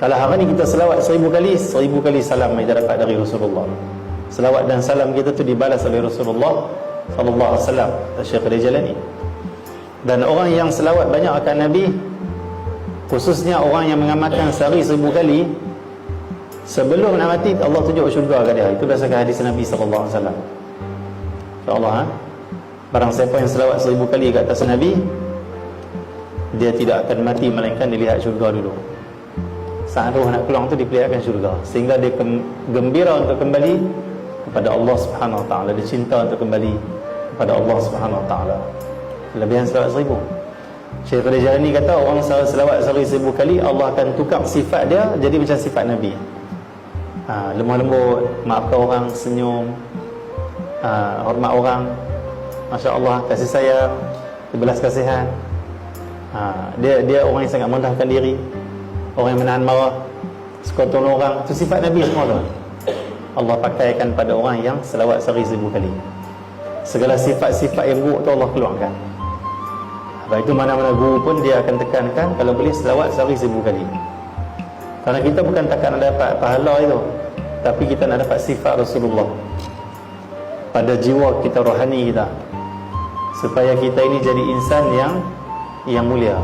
Kalau hari ni kita selawat 1000 kali, 1000 kali salam kita dapat dari Rasulullah. Selawat dan salam kita tu dibalas oleh Rasulullah sallallahu alaihi wasallam, Syekh Jalani. Dan orang yang selawat banyak akan Nabi, khususnya orang yang mengamalkan sehari 1000 kali, sebelum nak mati Allah tunjuk syurga kat dia. Itu berdasarkan hadis Nabi sallallahu alaihi wasallam. InsyaAllah, barang siapa yang selawat 1000 kali ke atas Nabi, dia tidak akan mati melainkan dilihat syurga dulu. Saat roh nak keluar tu diperlihatkan syurga, sehingga dia gembira untuk kembali kepada Allah Subhanahu Wa Taala. Dia cinta untuk kembali kepada Allah Subhanahu Wa Taala. Kelebihan selawat 1000. Syekh Jalani kata orang selawat 1000 kali, Allah akan tukar sifat dia jadi macam sifat Nabi. Lemah lembut, maafkan orang, senyum, hormat orang, Masya Allah, kasih sayang, belas kasihan. Dia orang yang sangat merendahkan diri, orang yang menahan marah, suka tolong orang. Itu sifat Nabi semua tu. Allah pakaikan pada orang yang selawat 1000 kali. Segala sifat-sifat yang buruk tu Allah keluarkan. Sebab itu mana-mana guru pun dia akan tekankan kalau boleh selawat 1000 kali. Kerana kita bukan takkan nak dapat pahala itu, tapi kita nak dapat sifat Rasulullah pada jiwa kita, rohani kita, supaya kita ini jadi insan yang mulia.